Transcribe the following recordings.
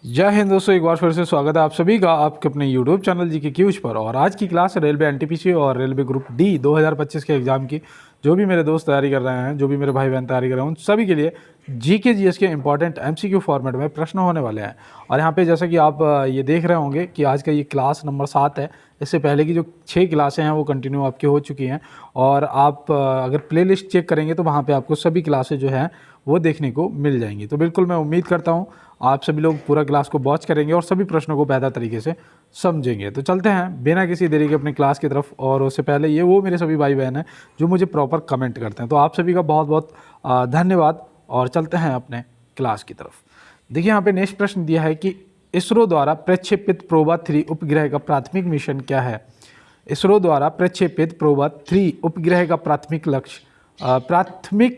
जय हिंद दोस्तों, एक बार फिर से स्वागत है आप सभी का आपके अपने यूट्यूब चैनल जी के क्यूज पर। और आज की क्लास है रेलवे एनटीपीसी और रेलवे ग्रुप डी 2025 के एग्जाम की। जो भी मेरे दोस्त तैयारी कर रहे हैं, जो भी मेरे भाई बहन तैयारी कर रहे हैं, उन सभी के लिए जीके जीएस के इंपॉर्टेंट एमसीक्यू फॉर्मेट में प्रश्न होने वाले हैं। और यहाँ पे जैसा कि आप ये देख रहे होंगे कि आज का ये क्लास नंबर 7 है। इससे पहले की जो 6 क्लासें हैं वो कंटिन्यू आपकी हो चुकी हैं। और आप अगर प्लेलिस्ट चेक करेंगे तो वहाँ पे आपको सभी क्लासें जो हैं वो देखने को मिल जाएंगी। तो बिल्कुल मैं उम्मीद करता हूँ आप सभी लोग पूरा क्लास को वॉच करेंगे और सभी प्रश्नों को बेहतर तरीके से समझेंगे। तो चलते हैं बिना किसी देरी के अपने क्लास की तरफ। और उससे पहले ये वो मेरे सभी भाई बहन हैं जो मुझे प्रॉपर कमेंट करते हैं, तो आप सभी का बहुत बहुत धन्यवाद। और चलते हैं अपने क्लास की तरफ। देखिए यहाँ पे नेक्स्ट प्रश्न दिया है कि इसरो द्वारा प्रक्षेपित प्रोबा 3 उपग्रह का प्राथमिक मिशन क्या है। इसरो द्वारा प्रक्षेपित प्रोबा 3 उपग्रह का प्राथमिक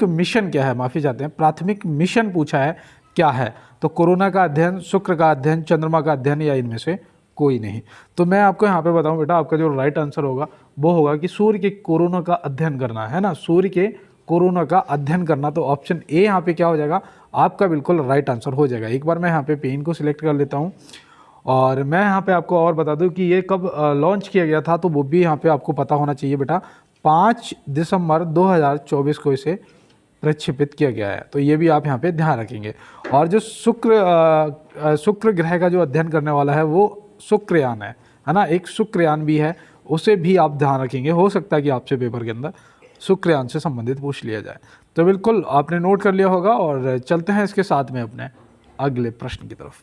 मिशन क्या है, माफ़ी चाहते हैं, प्राथमिक मिशन पूछा है क्या है। तो कोरोना का अध्ययन, शुक्र का अध्ययन, चंद्रमा का अध्ययन या इनमें से कोई नहीं। तो मैं आपको यहाँ पे बताऊँ बेटा, आपका जो राइट आंसर होगा वो होगा कि सूर्य के कोरोना का अध्ययन करना है ना, सूर्य के कोरोना का अध्ययन करना। तो ऑप्शन ए यहाँ पे क्या हो जाएगा, आपका बिल्कुल राइट आंसर हो जाएगा। एक बार मैं यहाँ पे पेन को सिलेक्ट कर लेता हूँ और मैं यहाँ पे आपको और बता दूँ कि ये कब लॉन्च किया गया था, तो वो भी यहाँ पे आपको पता होना चाहिए बेटा। 5 दिसंबर 2024 को इसे प्रक्षेपित किया गया है। तो ये भी आप यहाँ पे ध्यान रखेंगे। और जो शुक्र ग्रह का जो अध्ययन करने वाला है वो शुक्रयान है ना, एक शुक्रयान भी है, उसे भी आप ध्यान रखेंगे। हो सकता है कि आपसे पेपर के अंदर शुक्रयान से संबंधित पूछ लिया जाए। तो बिल्कुल आपने नोट कर लिया होगा। और चलते हैं इसके साथ में अपने अगले प्रश्न की तरफ।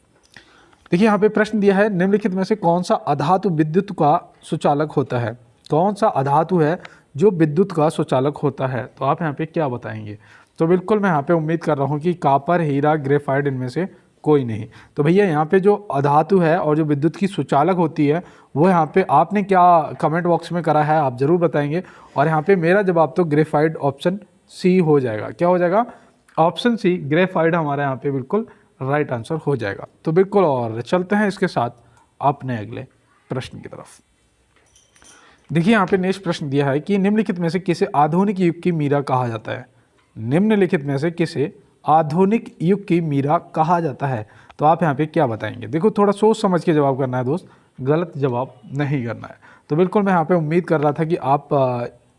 देखिए यहाँ पे प्रश्न दिया है, निम्नलिखित में से कौन सा अधातु विद्युत का सुचालक होता है। कौन सा अधातु है जो विद्युत का सुचालक होता है, तो आप यहाँ पे क्या बताएंगे। तो बिल्कुल मैं यहाँ पे उम्मीद कर रहा हूँ कि कॉपर, हीरा, ग्रेफाइट इनमें से कोई नहीं। तो भैया यहाँ पे जो अधातु है और जो विद्युत की सुचालक होती है वो यहाँ पे आपने क्या कमेंट बॉक्स में करा है आप ज़रूर बताएंगे। और यहाँ पे मेरा जवाब तो ग्रेफाइट ऑप्शन सी हो जाएगा। क्या हो जाएगा, ऑप्शन सी ग्रेफाइट हमारा यहाँ पे बिल्कुल राइट आंसर हो जाएगा। तो बिल्कुल, और चलते हैं इसके साथ अपने अगले प्रश्न की तरफ। देखिए यहाँ पे नेक्स्ट प्रश्न दिया है कि निम्नलिखित में से किसे आधुनिक युग की मीरा कहा जाता है। निम्नलिखित में से किसे आधुनिक युग की मीरा कहा जाता है, तो आप यहाँ पे क्या बताएंगे। देखो थोड़ा सोच समझ के जवाब करना है दोस्त, गलत जवाब नहीं करना है। तो बिल्कुल मैं यहाँ पे उम्मीद कर रहा था कि आप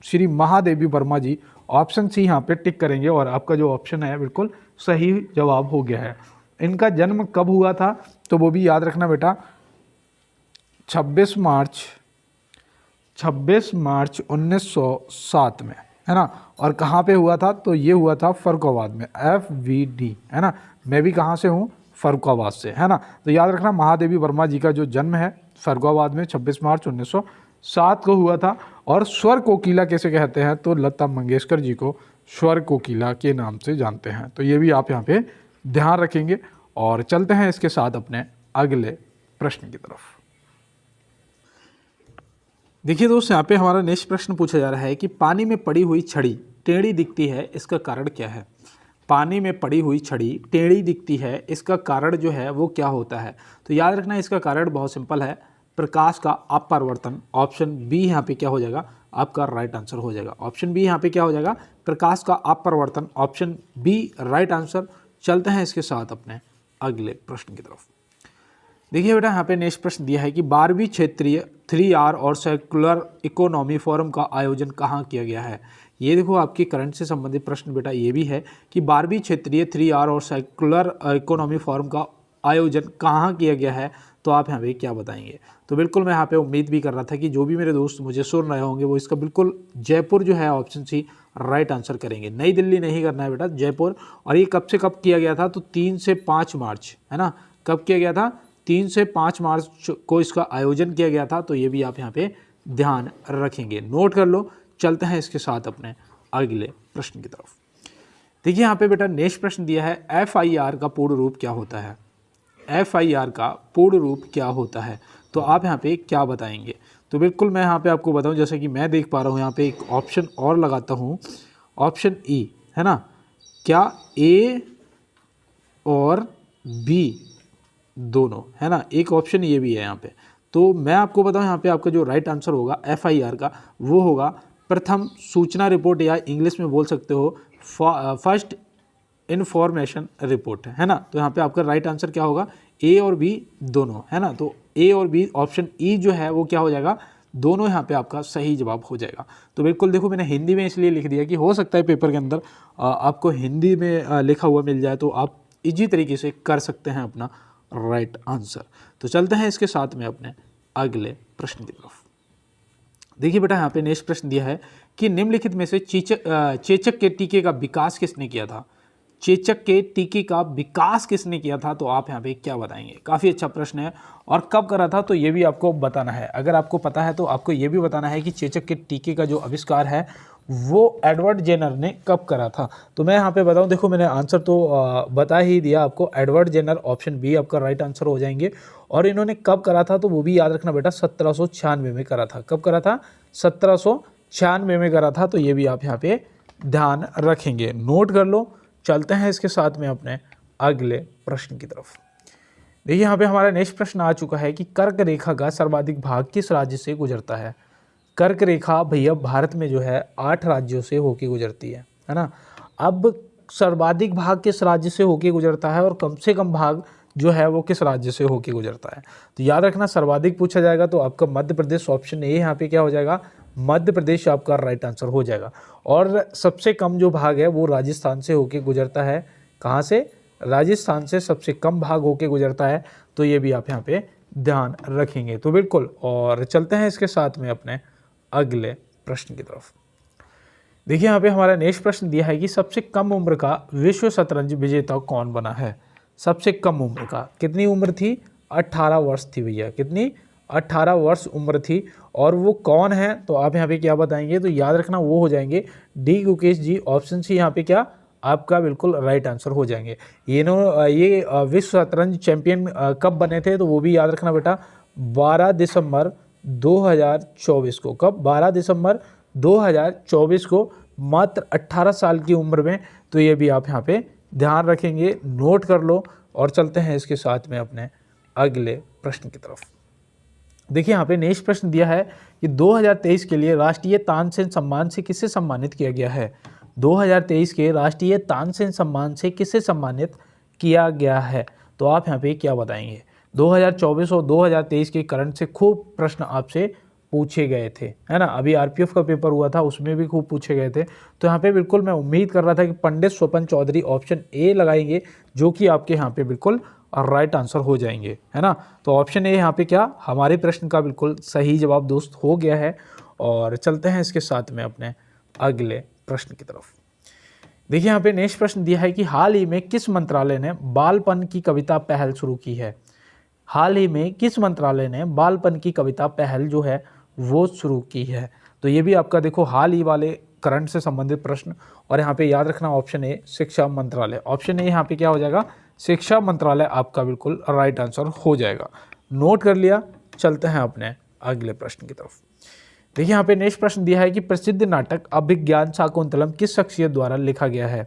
श्री महादेवी वर्मा जी ऑप्शन सी यहाँ पे टिक करेंगे और आपका जो ऑप्शन है बिल्कुल सही जवाब हो गया है। इनका जन्म कब हुआ था, तो वो भी याद रखना बेटा, 26 मार्च 1907 में, है ना। और कहाँ पे हुआ था, तो ये हुआ था फर्रुखाबाद में, FVD, है ना। मैं भी कहाँ से हूँ, फर्रुखाबाद से, है ना। तो याद रखना महादेवी वर्मा जी का जो जन्म है फर्रुखाबाद में 26 मार्च 1907 को हुआ था। और स्वर कोकिला कैसे कहते हैं, तो लता मंगेशकर जी को स्वर कोकिला के नाम से जानते हैं। तो ये भी आप यहाँ पे ध्यान रखेंगे। और चलते हैं इसके साथ अपने अगले प्रश्न की तरफ। देखिए दोस्त, यहाँ पे हमारा नेक्स्ट प्रश्न पूछा जा रहा है कि पानी में पड़ी हुई छड़ी टेढ़ी दिखती है, इसका कारण क्या है। पानी में पड़ी हुई छड़ी टेढ़ी दिखती है, इसका कारण जो है वो क्या होता है। तो याद रखना इसका कारण बहुत सिंपल है, प्रकाश का अपवर्तन। ऑप्शन बी यहाँ पे क्या हो जाएगा, आपका राइट आंसर हो जाएगा। ऑप्शन बी यहाँ पे क्या हो जाएगा, प्रकाश का अपवर्तन। Option B right answer. चलते हैं इसके साथ अपने अगले प्रश्न की तरफ। देखिए बेटा यहाँ पे नेक्स्ट प्रश्न दिया है कि 12वीं क्षेत्रीय 3R और सर्कुलर इकोनॉमी फोरम का आयोजन कहाँ किया गया है। ये देखो आपकी करंट से संबंधित प्रश्न बेटा ये भी है कि 12वीं क्षेत्रीय 3R और सर्कुलर इकोनॉमी फोरम का आयोजन कहाँ किया गया है, तो आप यहाँ पे क्या बताएंगे। तो बिल्कुल मैं यहाँ पे उम्मीद भी कर रहा था कि जो भी मेरे दोस्त मुझे सुन रहे होंगे वो इसका बिल्कुल जयपुर जो है ऑप्शन सी राइट आंसर करेंगे। नई दिल्ली नहीं करना है बेटा, जयपुर। और ये कब से कब किया गया था, तो 3 से 5 मार्च, है ना। कब किया गया था, 3 से 5 मार्च को इसका आयोजन किया गया था। तो ये भी आप यहाँ पे ध्यान रखेंगे, नोट कर लो। चलते हैं इसके साथ अपने अगले प्रश्न की तरफ। देखिए यहाँ पे बेटा नेक्स्ट प्रश्न दिया है, FIR का पूर्ण रूप क्या होता है। FIR का पूर्ण रूप क्या होता है, तो आप यहाँ पे क्या बताएंगे। तो बिल्कुल मैं यहाँ पे आपको बताऊँ, जैसे कि मैं देख पा रहा हूँ यहाँ पे एक ऑप्शन और लगाता हूँ, ऑप्शन ई, है ना। क्या A और B दोनों, है ना, एक ऑप्शन ये भी है यहाँ पे। तो मैं आपको बताऊँ यहाँ पे आपका जो राइट आंसर होगा FIR का वो होगा प्रथम सूचना रिपोर्ट, या इंग्लिश में बोल सकते हो फर्स्ट इन्फॉर्मेशन रिपोर्ट है ना। तो यहाँ पे आपका राइट आंसर क्या होगा, ए और बी दोनों, है ना। तो ए और बी ऑप्शन ई जो है वो क्या हो जाएगा, दोनों यहाँ पे आपका सही जवाब हो जाएगा। तो बिल्कुल देखो मैंने हिंदी में इसलिए लिख दिया कि हो सकता है पेपर के अंदर आपको हिंदी में लिखा हुआ मिल जाए, तो आप इजी तरीके से कर सकते हैं अपना राइट आंसर। तो चलते हैं इसके साथ में अपने अगले प्रश्न की तरफ। देखिए बेटा यहाँ पे नेक्स्ट प्रश्न दिया है कि निम्नलिखित में से चेचक के टीके का विकास किसने किया था। चेचक के टीके का विकास किसने किया था, तो आप यहाँ पे क्या बताएंगे। काफ़ी अच्छा प्रश्न है, और कब करा था तो ये भी आपको बताना है। अगर आपको पता है तो आपको ये भी बताना है कि चेचक के टीके का जो आविष्कार है वो एडवर्ड जेनर ने कब करा था। तो मैं यहाँ पे बताऊँ, देखो मैंने आंसर तो बता ही दिया आपको, एडवर्ड जेनर ऑप्शन बी आपका राइट आंसर हो जाएंगे। और इन्होंने कब करा था तो वो भी याद रखना बेटा, 1796 में करा था। कब करा था, 1796 में करा था। तो ये भी आप यहाँ पे ध्यान रखेंगे, नोट कर लो। चलते हैं इसके साथ में अपने अगले प्रश्न की तरफ। देखिए यहाँ पे हमारा नेक्स्ट प्रश्न आ चुका है कि कर्क रेखा का सर्वाधिक भाग किस राज्य से गुजरता है। कर्क रेखा भैया भारत में जो है 8 राज्यों से होके गुजरती है ना। अब सर्वाधिक भाग किस राज्य से होके गुजरता है और कम से कम भाग जो है वो किस राज्य से होके गुजरता है। तो याद रखना सर्वाधिक पूछा जाएगा तो आपका मध्य प्रदेश ऑप्शन ए यहाँ पे क्या हो जाएगा, मध्य प्रदेश आपका राइट आंसर हो जाएगा। और सबसे कम जो भाग है वो राजस्थान से होके गुजरता है। कहाँ से, राजस्थान से सबसे कम भाग होके गुजरता है। तो ये भी आप यहाँ पे ध्यान रखेंगे। तो बिल्कुल, और चलते हैं इसके साथ में अपने अगले प्रश्न की तरफ। देखिए यहाँ पे हमारा नेक्स्ट प्रश्न दिया है कि सबसे कम उम्र का विश्व शतरंज विजेता कौन बना है। सबसे कम उम्र का, कितनी उम्र थी, 18 वर्ष थी भैया। कितनी, 18 वर्ष उम्र थी। और वो कौन है तो आप यहाँ पे क्या बताएंगे, तो याद रखना वो हो जाएंगे डी गुकेश जी। ऑप्शन सी यहाँ पे क्या आपका बिल्कुल राइट आंसर हो जाएंगे। ये विश्व शतरंज चैंपियन कब बने थे, तो वो भी याद रखना बेटा 12 दिसंबर 2024 को। कब, 12 दिसंबर 2024 को, मात्र 18 साल की उम्र में। तो ये भी आप यहाँ पे ध्यान रखेंगे, नोट कर लो। और चलते हैं इसके साथ में अपने अगले प्रश्न की तरफ। देखिए यहाँ पे नेक्स्ट प्रश्न दिया है कि 2023 के लिए राष्ट्रीय तानसेन सम्मान से किसे सम्मानित किया गया है। 2023 के राष्ट्रीय तानसेन सम्मान से किसे सम्मानित किया गया है, तो आप यहाँ पे क्या बताएंगे। 2024 और 2023 के करंट से खूब प्रश्न आपसे पूछे गए थे, है ना। अभी आरपीएफ का पेपर हुआ था, उसमें भी खूब पूछे गए थे। तो यहाँ पे बिल्कुल मैं उम्मीद कर रहा था कि पंडित स्वपन चौधरी ऑप्शन ए लगाएंगे, जो कि आपके यहाँ पे बिल्कुल राइट आंसर हो जाएंगे, है ना। तो ऑप्शन ए यहाँ पे क्या हमारे प्रश्न का बिल्कुल सही जवाब दोस्त हो गया है। और चलते हैं इसके साथ में अपने अगले प्रश्न की तरफ। देखिए यहाँ पे नेक्स्ट प्रश्न दिया है कि हाल ही में किस मंत्रालय ने बालपन की कविता पहल शुरू की है। हाल ही में किस मंत्रालय ने बालपन की कविता पहल जो है वो शुरू की है। तो ये भी आपका देखो हाल ही वाले करंट से संबंधित प्रश्न। और यहाँ पे याद रखना ऑप्शन ए शिक्षा मंत्रालय। ऑप्शन ए यहाँ पे क्या हो जाएगा, शिक्षा मंत्रालय आपका बिल्कुल राइट आंसर हो जाएगा, नोट कर लिया। चलते हैं अपने अगले प्रश्न की तरफ। देखिए यहाँ पे नेक्स्ट प्रश्न दिया है कि प्रसिद्ध नाटक अभिज्ञान शाकुंतलम किस शख्सियत द्वारा लिखा गया है।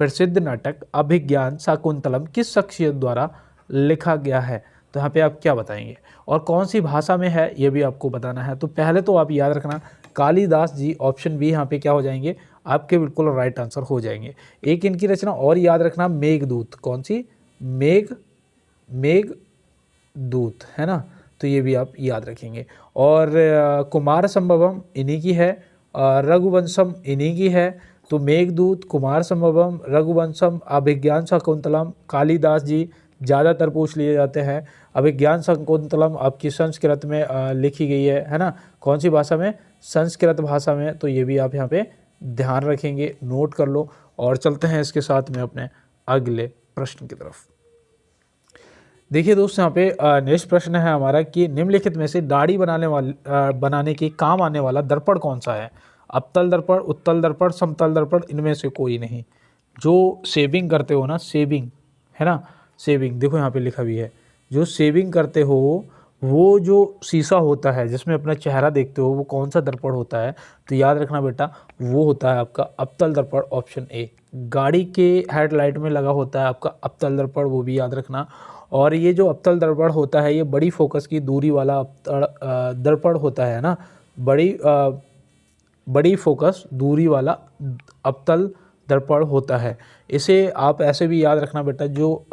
प्रसिद्ध नाटक अभिज्ञान शाकुंतलम किस शख्सियत द्वारा लिखा गया है, तो यहाँ पे आप क्या बताएंगे और कौन सी भाषा में है ये भी आपको बताना है। तो पहले तो आप याद रखना कालिदास जी, ऑप्शन बी यहाँ पे क्या हो जाएंगे आपके बिल्कुल राइट आंसर हो जाएंगे। एक इनकी रचना और याद रखना मेघदूत, कौन सी, मेघदूत, है ना। तो ये भी आप याद रखेंगे। और कुमार संभवम इन्हीं की है, रघुवंशम इन्हीं की है। तो मेघदूत, कुमार संभवम, रघुवंशम, अभिज्ञान शाकुंतलम कालिदास जी ज़्यादातर पूछ लिए जाते हैं। अभिज्ञान शाकुंतलम आपकी संस्कृत में लिखी गई है ना। कौन सी भाषा में, संस्कृत भाषा में। तो ये भी आप यहाँ पे ध्यान रखेंगे, नोट कर लो। और चलते हैं इसके साथ में अपने अगले प्रश्न की तरफ। देखिए दोस्तों यहाँ पे नेक्स्ट प्रश्न है हमारा कि निम्नलिखित में से दाढ़ी बनाने के काम आने वाला दर्पण कौन सा है। अवतल दर्पण, उत्तल दर्पण, समतल दर्पण, इनमें से कोई नहीं। जो शेविंग करते हो ना, शेविंग, है ना, शेविंग, देखो यहाँ पे लिखा भी है, जो शेविंग करते हो वो जो शीशा होता है जिसमें अपना चेहरा देखते हो वो कौन सा दर्पण होता है, तो याद रखना बेटा वो होता है आपका अवतल दर्पण, ऑप्शन ए। गाड़ी के हेडलाइट में लगा होता है आपका अवतल दर्पण, वो भी याद रखना। और ये जो अवतल दर्पण होता है ये बड़ी फोकस की दूरी वाला दर्पण होता है ना, बड़ी फोकस दूरी वाला अवतल दर्पण होता है। इसे आप ऐसे भी याद रखना बेटा, जो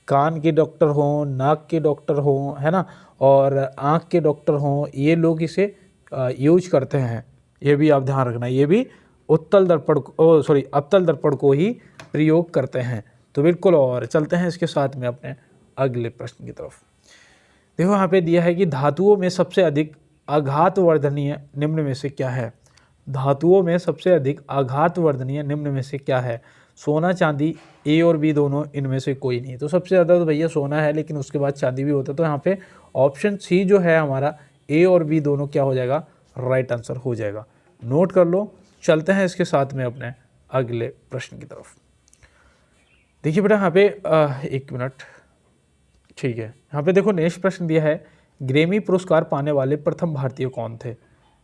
कान के डॉक्टर हों, नाक के डॉक्टर हों, है ना, और आँख के डॉक्टर हों, ये लोग इसे यूज करते हैं। ये भी आप ध्यान रखना, ये भी उत्तल दर्पण अवतल दर्पण को ही प्रयोग करते हैं। तो बिल्कुल, और चलते हैं इसके साथ में अपने अगले प्रश्न की तरफ। देखो यहाँ पे दिया है कि धातुओं में सबसे अधिक आघातवर्धनीय निम्न में से क्या है। धातुओं में सबसे अधिक आघातवर्धनीय निम्न में से क्या है। सोना चांदी, ए और बी दोनों, इनमें से कोई नहीं। तो सबसे ज़्यादा तो भैया सोना है, लेकिन उसके बाद चांदी भी होता है। तो यहाँ पे ऑप्शन सी जो है हमारा, ए और बी दोनों क्या हो जाएगा, राइट आंसर हो जाएगा। नोट कर लो। चलते हैं इसके साथ में अपने अगले प्रश्न की तरफ। देखिए बेटा यहाँ पे एक मिनट, ठीक है। यहाँ पे देखो नेक्स्ट प्रश्न दिया है, ग्रैमी पुरस्कार पाने वाले प्रथम भारतीय कौन थे।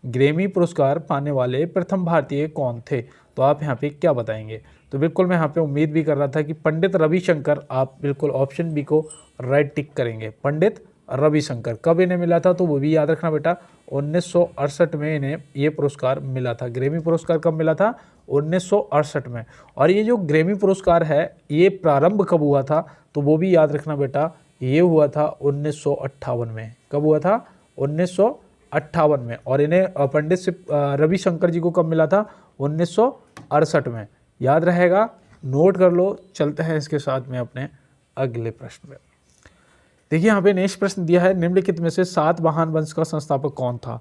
ग्रैमी पुरस्कार पाने वाले प्रथम भारतीय कौन थे। तो आप यहाँ पे क्या बताएंगे। तो बिल्कुल मैं यहाँ पे उम्मीद भी कर रहा था कि पंडित रविशंकर, आप बिल्कुल ऑप्शन बी को राइट टिक करेंगे। पंडित रविशंकर, कब इन्हें मिला था, तो वो भी याद रखना बेटा, 1968 में इन्हें ये पुरस्कार मिला था। ग्रैमी पुरस्कार कब मिला था, 1968 में। और ये जो ग्रैमी पुरस्कार है, ये प्रारंभ कब हुआ था, तो वो भी याद रखना बेटा, ये हुआ था 1958 में। कब हुआ था, 1958 में। और इन्हें पंडित से रविशंकर जी को कब मिला था, 1968 में। याद रहेगा, नोट कर लो। चलते हैं इसके साथ में अपने अगले प्रश्न में। देखिए यहाँ पे नेक्स्ट प्रश्न दिया है, निम्नलिखित में से सातवाहन वंश का संस्थापक कौन था।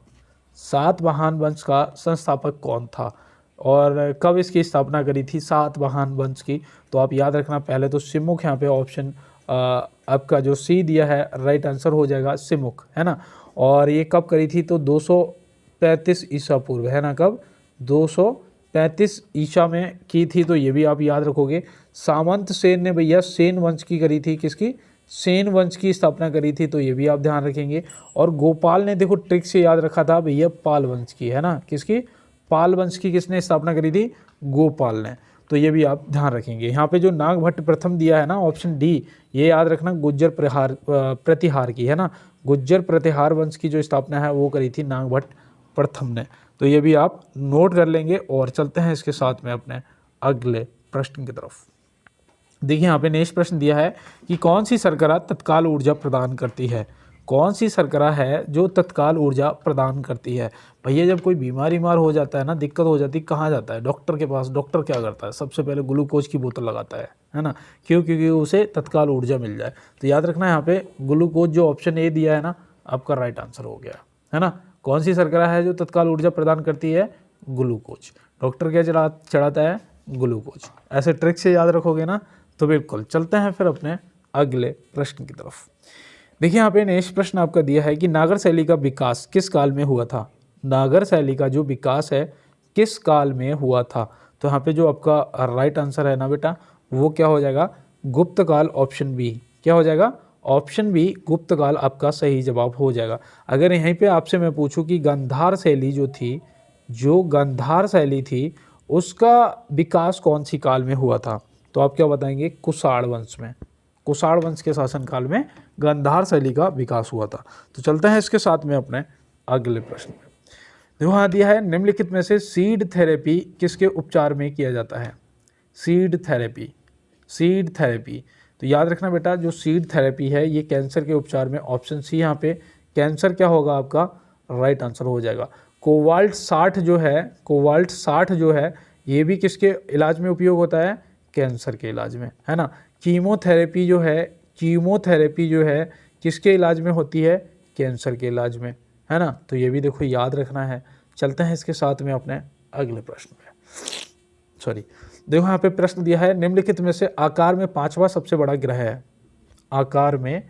सातवाहन वंश का संस्थापक कौन था और कब इसकी स्थापना करी थी सातवाहन वंश की। तो आप याद रखना, पहले तो सिमुख, यहाँ पे ऑप्शन आपका जो सी दिया है राइट आंसर हो जाएगा सिमुख, है ना। और ये कब करी थी, तो 235 ईसा पूर्व, है ना। कब, 235 ईसा में की थी। तो ये भी आप याद रखोगे। सामंत सेन ने भैया सेन वंश की करी थी, किसकी, सेन वंश की स्थापना करी थी। तो ये भी आप ध्यान रखेंगे। और गोपाल ने देखो ट्रिक से याद रखा था भैया, पाल वंश की, है ना। किसकी, पाल वंश की किसने स्थापना करी थी, गोपाल ने। तो ये भी आप ध्यान रखेंगे। यहाँ पे जो नागभट्ट प्रथम दिया है ना, ऑप्शन डी, ये याद रखना, गुज्जर प्रतिहार की, है ना। गुज्जर प्रतिहार वंश की जो स्थापना है वो करी थी नागभट्ट प्रथम ने। तो ये भी आप नोट कर लेंगे। और चलते हैं इसके साथ में अपने अगले प्रश्न की तरफ। देखिए यहाँ पे नेक्स्ट प्रश्न दिया है कि कौन सी शर्करा तत्काल ऊर्जा प्रदान करती है। कौन सी शर्करा है जो तत्काल ऊर्जा प्रदान करती है। भैया जब कोई बीमार हो जाता है ना, दिक्कत हो जाती है, कहाँ जाता है, डॉक्टर के पास। डॉक्टर क्या करता है, सबसे पहले ग्लूकोज की बोतल लगाता है ना। क्यों, क्योंकि उसे तत्काल ऊर्जा मिल जाए। तो याद रखना यहाँ पे ग्लूकोज जो ऑप्शन ए दिया है ना, आपका राइट आंसर हो गया, है ना। कौन सी शर्करा है जो तत्काल ऊर्जा प्रदान करती है, ग्लूकोज। डॉक्टर क्या चढ़ाता है, ग्लूकोज। ऐसे ट्रिक से याद रखोगे ना, तो बिल्कुल। चलते हैं फिर अपने अगले प्रश्न की तरफ। देखिए यहाँ पे नेक्स्ट प्रश्न आपका दिया है कि नागर शैली का विकास किस काल में हुआ था। नागर शैली का जो विकास है किस काल में हुआ था। तो यहाँ पे जो आपका राइट आंसर है ना बेटा, वो क्या हो जाएगा, गुप्त काल, ऑप्शन बी। क्या हो जाएगा, ऑप्शन बी, गुप्त काल आपका सही जवाब हो जाएगा। अगर यहीं पे आपसे मैं पूछूं कि गांधार शैली जो थी, जो गांधार शैली थी, उसका विकास कौन सी काल में हुआ था, तो आप क्या बताएंगे, कुषाण वंश में। कुषाण वंश के शासनकाल में गांधार शैली का विकास हुआ था। तो चलते हैं इसके साथ में अपने अगले प्रश्न में। देखो यहाँ दिया है, निम्नलिखित में से सीड थेरेपी किसके उपचार में किया जाता है। Seed therapy, seed therapy. तो याद रखना बेटा, जो सीड थेरेपी है ये कैंसर के उपचार में, ऑप्शन सी यहाँ पे कैंसर क्या होगा आपका राइट आंसर हो जाएगा। कोवाल्ट 60 जो है, कोवाल्ट 60 जो है, ये भी किसके इलाज में उपयोग होता है, कैंसर के इलाज में, है ना। कीमोथेरेपी जो है, कीमोथेरेपी जो है किसके इलाज में होती है, कैंसर के इलाज में, है ना। तो ये भी देखो याद रखना है। चलते हैं इसके साथ में अपने अगले प्रश्न में। सॉरी, देखो यहाँ पे प्रश्न दिया है, निम्नलिखित में से आकार में पांचवा सबसे बड़ा ग्रह है। आकार में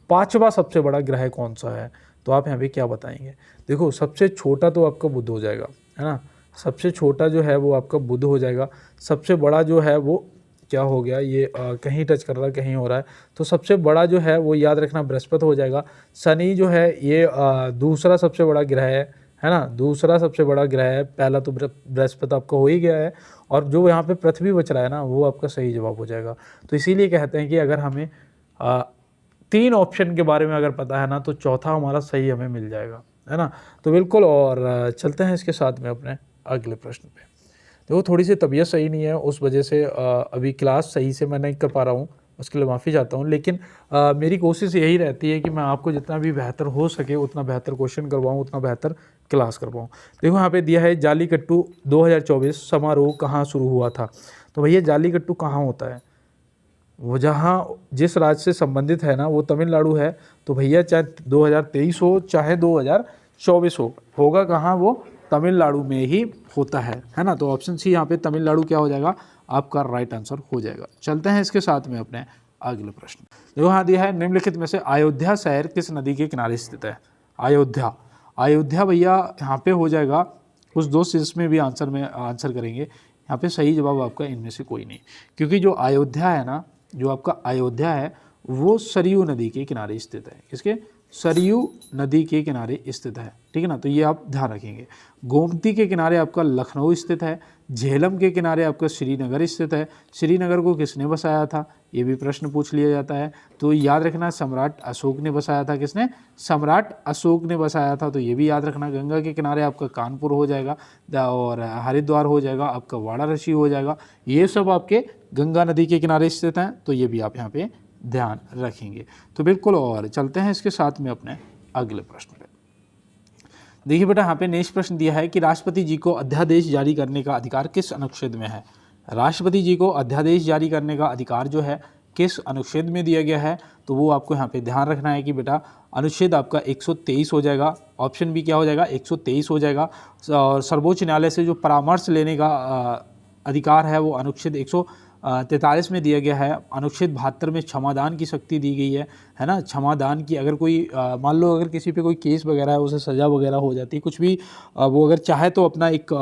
पांचवा सबसे बड़ा ग्रह कौन सा है। तो आप यहाँ पे क्या बताएंगे। देखो सबसे छोटा तो आपका बुध हो जाएगा, है ना। सबसे छोटा जो है वो आपका बुध हो जाएगा। सबसे बड़ा जो है वो क्या हो गया, ये कहीं टच कर रहा है, कहीं हो रहा है। तो सबसे बड़ा जो है वो याद रखना बृहस्पति हो जाएगा। शनि जो है ये दूसरा सबसे बड़ा ग्रह है ना। दूसरा सबसे बड़ा ग्रह है, पहला तो बृहस्पति आपका हो ही गया है। और जो यहाँ पे पृथ्वी बच रहा है ना, वो आपका सही जवाब हो जाएगा। तो इसीलिए कहते हैं कि अगर हमें 3 ऑप्शन के बारे में अगर पता है ना, तो चौथा हमारा सही हमें मिल जाएगा, है ना। तो बिल्कुल। और चलते हैं इसके साथ में अपने अगले प्रश्न पे। देखो थोड़ी सी तबीयत सही नहीं है, उस वजह से अभी क्लास सही से मैं नहीं कर पा रहा हूँ, उसके लिए माफ़ी चाहता हूँ। लेकिन मेरी कोशिश यही रहती है कि मैं आपको जितना भी बेहतर हो सके उतना बेहतर क्वेश्चन करवाऊँ, उतना बेहतर क्लास करवाऊँ। देखो यहाँ पे दिया है जालीकट्टू 2024 समारोह कहाँ शुरू हुआ था। तो भैया जालीकट्टू कहाँ होता है, वो जहाँ जिस राज्य से संबंधित है ना वो तमिलनाडु है। तो भैया चाहे 2023 हो चाहे 2024 हो, होगा कहाँ, वो तमिलनाडु में ही होता है ना। तो ऑप्शन सी यहाँ पे तमिलनाडु क्या हो जाएगा, आपका राइट आंसर हो जाएगा। चलते हैं इसके साथ में अपने अगले प्रश्न। देखो यहाँ दिया है निम्नलिखित में से अयोध्या शहर किस नदी के किनारे स्थित है। अयोध्या, अयोध्या भैया यहाँ पे हो जाएगा, कुछ दोस्त इसमें भी आंसर करेंगे। यहाँ पे सही जवाब आपका इनमें से कोई नहीं, क्योंकि जो अयोध्या है ना, जो आपका अयोध्या है वो सरयू नदी के किनारे स्थित है। किसके, सरयू नदी के किनारे स्थित है, ठीक है ना। तो ये आप ध्यान रखेंगे। गोमती के किनारे आपका लखनऊ स्थित है। झेलम के किनारे आपका श्रीनगर स्थित है। श्रीनगर को किसने बसाया था, ये भी प्रश्न पूछ लिया जाता है। तो याद रखना सम्राट अशोक ने बसाया था। किसने, सम्राट अशोक ने बसाया था। तो ये भी याद रखना। गंगा के किनारे आपका कानपुर हो जाएगा और हरिद्वार हो जाएगा, आपका वाराणसी हो जाएगा। ये सब आपके गंगा नदी के किनारे स्थित हैं, तो ये भी आप यहाँ पे ध्यान रखेंगे। तो बिल्कुल, और चलते हैं इसके साथ में अपने अगले प्रश्न पे। देखिए बेटा यहाँ पे नेक्स्ट प्रश्न दिया है कि राष्ट्रपति जी को अध्यादेश जारी करने का अधिकार किस अनुच्छेद में है। राष्ट्रपति जी को अध्यादेश जारी करने का अधिकार जो है किस अनुच्छेद में दिया गया है, तो वो आपको यहाँ पे ध्यान रखना है कि बेटा अनुच्छेद आपका 123 हो जाएगा। ऑप्शन बी क्या हो जाएगा, 123 हो जाएगा। और सर्वोच्च न्यायालय से जो परामर्श लेने का अधिकार है वो अनुच्छेद 143 में दिया गया है। अनुच्छेद 72 में क्षमादान की शक्ति दी गई है ना। क्षमादान की अगर कोई मान लो अगर किसी पे कोई केस वगैरह है, उसे सज़ा वगैरह हो जाती है, कुछ भी वो अगर चाहे तो अपना एक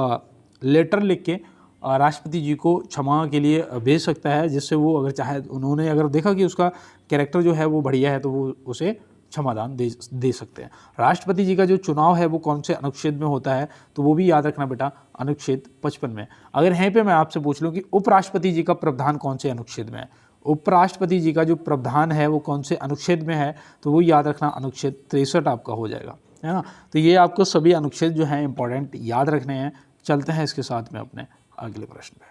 लेटर लिख के राष्ट्रपति जी को क्षमा के लिए भेज सकता है, जिससे वो अगर चाहे, उन्होंने अगर देखा कि उसका कैरेक्टर जो है वो बढ़िया है, तो वो उसे क्षमादान दे सकते हैं। राष्ट्रपति जी का जो चुनाव है वो कौन से अनुच्छेद में होता है, तो वो भी याद रखना बेटा, अनुच्छेद 55 में। अगर यहीं पे मैं आपसे पूछ लूँ कि उपराष्ट्रपति जी का प्रावधान कौन से अनुच्छेद में है, उपराष्ट्रपति जी का जो प्रावधान है वो कौन से अनुच्छेद में है, तो वो याद रखना अनुच्छेद 63 आपका हो जाएगा, है ना। तो ये आपको सभी अनुच्छेद जो हैं इंपॉर्टेंट याद रखने हैं। चलते हैं इसके साथ में अपने अगले प्रश्न पे।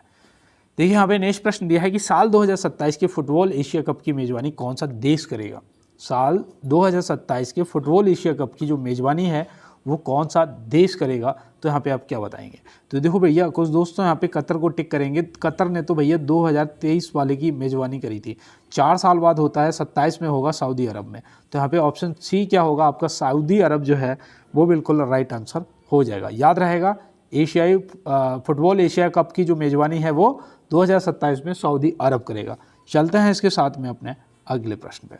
देखिए यहाँ पे नेक्स्ट प्रश्न दिया है कि साल 2027 के फुटबॉल एशिया कप की मेजबानी कौन सा देश करेगा। साल 2027 के फुटबॉल एशिया कप की जो मेजबानी है वो कौन सा देश करेगा, तो यहाँ पे आप क्या बताएंगे। तो देखो भैया कुछ दोस्तों यहाँ पे कतर को टिक करेंगे। कतर ने तो भैया 2023 वाले की मेजबानी करी थी, 4 साल बाद होता है, 27 में होगा सऊदी अरब में। तो यहाँ पे ऑप्शन सी क्या होगा आपका, सऊदी अरब जो है वो बिल्कुल राइट आंसर हो जाएगा। याद रहेगा, एशियाई फुटबॉल एशिया कप की जो मेजबानी है वो 2027 में सऊदी अरब करेगा। चलते हैं इसके साथ में अपने अगले प्रश्न पे।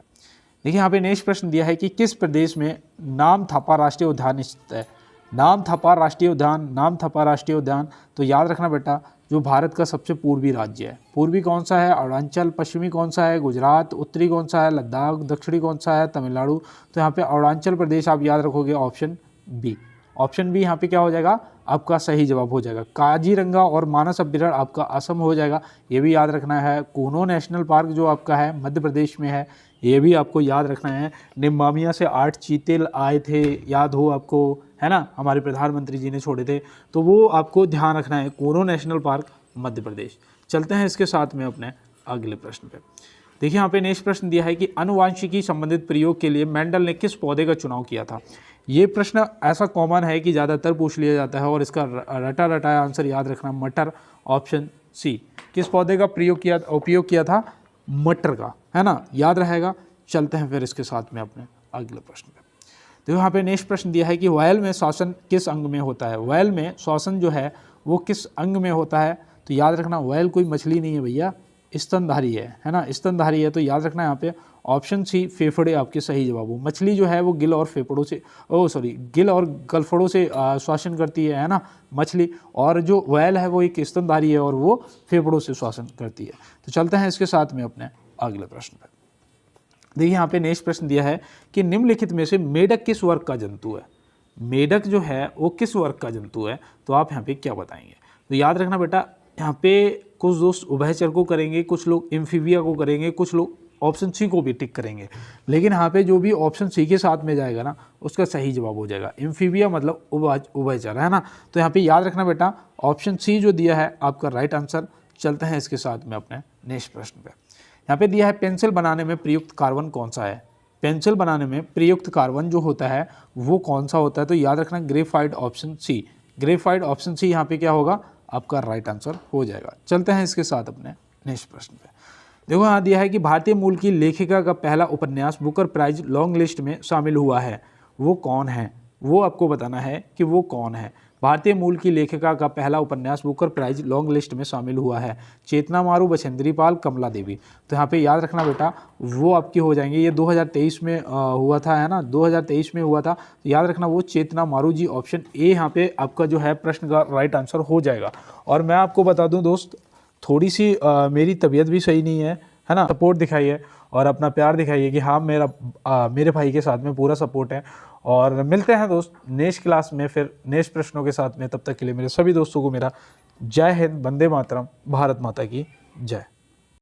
देखिए यहाँ पे नेक्स्ट प्रश्न दिया है कि किस प्रदेश में नामथापा राष्ट्रीय उद्यान स्थित है। नामथापा राष्ट्रीय उद्यान, नामथापा राष्ट्रीय उद्यान, तो याद रखना बेटा जो भारत का सबसे पूर्वी राज्य है। पूर्वी कौन सा है, अरुणाचल। पश्चिमी कौन सा है, गुजरात। उत्तरी कौन सा है, लद्दाख। दक्षिणी कौन सा है, तमिलनाडु। तो यहाँ पे अरुणाचल प्रदेश आप याद रखोगे, ऑप्शन बी। ऑप्शन बी यहाँ पे क्या हो जाएगा, आपका सही जवाब हो जाएगा। काजीरंगा और मानस अभ्यारण्य आपका असम हो जाएगा, ये भी याद रखना है। कूनो नेशनल पार्क जो आपका है मध्य प्रदेश में है, ये भी आपको याद रखना है। निम्बामिया से 8 चीते आए थे, याद हो आपको, है ना, हमारे प्रधानमंत्री जी ने छोड़े थे, तो वो आपको ध्यान रखना है। Kuno national park Madhya Pradesh. चलते हैं इसके साथ में अपने अगले प्रश्न पे। देखिए यहाँ पे नेक्स्ट प्रश्न दिया है कि अनुवांशिकी संबंधित प्रयोग के लिए मेंडल ने किस पौधे का चुनाव किया था। ये प्रश्न ऐसा कॉमन है कि ज़्यादातर पूछ लिया जाता है और इसका रटा रटाया आंसर याद रखना, मटर। ऑप्शन सी, किस पौधे का उपयोग किया था, मटर का, है ना, याद रहेगा। चलते हैं फिर इसके साथ में अपने अगले प्रश्न पे। तो यहाँ पे नेक्स्ट प्रश्न दिया है कि वायल में श्वसन किस अंग में होता है। वायल में श्वसन जो है वो किस अंग में होता है, तो याद रखना वायल कोई मछली नहीं है भैया, स्तनधारी है ना, स्तनधारी है। तो याद रखना यहाँ पे ऑप्शन सी, फेफड़े आपके सही जवाब हो। मछली जो है वो गिल और फेफड़ों से गिल और गलफड़ों से श्वसन करती है ना मछली, और जो व्हेल है वो एक स्तनधारी है और वो फेफड़ों से श्वसन करती है। तो चलते हैं इसके साथ में अपने अगले प्रश्न पर। देखिए यहाँ पे नेक्स्ट प्रश्न दिया है कि निम्नलिखित में से मेढक किस वर्ग का जंतु है। मेढक जो है वो किस वर्ग का जंतु है, तो आप यहाँ पे क्या बताएंगे। तो याद रखना बेटा, यहाँ पे कुछ दोस्त उभयचर को करेंगे, कुछ लोग एम्फीबिया को करेंगे, कुछ लोग ऑप्शन सी को भी टिक करेंगे, लेकिन यहाँ पे जो भी ऑप्शन सी के साथ में जाएगा ना उसका सही जवाब हो जाएगा। एम्फीबिया मतलब उभयचर, है ना। तो यहाँ पे याद रखना बेटा, ऑप्शन सी जो दिया है आपका राइट आंसर। चलते हैं इसके साथ में अपने नेक्स्ट प्रश्न पे। यहाँ पे दिया है पेंसिल बनाने में प्रयुक्त कार्बन कौन सा है। पेंसिल बनाने में प्रयुक्त कार्बन जो होता है वो कौन सा होता है, तो याद रखना graphite option C. Graphite option C यहाँ पे क्या होगा, आपका राइट आंसर हो जाएगा। चलते हैं इसके साथ अपने नेक्स्ट प्रश्न पे। देखो यहाँ दिया है कि भारतीय मूल की लेखिका का पहला उपन्यास बुकर प्राइज लॉन्ग लिस्ट में शामिल हुआ है, वो कौन है। वो आपको बताना है कि वो कौन है। भारतीय मूल की लेखिका का पहला उपन्यास बुकर प्राइज लॉन्ग लिस्ट में शामिल हुआ है, चेतना मारू, बछेंद्री पाल, कमला देवी। तो यहाँ पे याद रखना बेटा, वो आपकी हो जाएंगे। ये 2023 में हुआ था, है ना, 2023 में हुआ था। तो याद रखना वो चेतना मारू जी, ऑप्शन ए यहाँ पे आपका जो है प्रश्न का राइट आंसर हो जाएगा। और मैं आपको बता दूं दोस्त, थोड़ी सी मेरी तबीयत भी सही नहीं है ना। सपोर्ट दिखाइए और अपना प्यार दिखाइए कि हाँ मेरे भाई के साथ में पूरा सपोर्ट है। और मिलते हैं दोस्त नेक्स्ट क्लास में फिर नेक्स्ट प्रश्नों के साथ में। तब तक के लिए मेरे सभी दोस्तों को मेरा जय हिंद, वंदे मातरम, भारत माता की जय।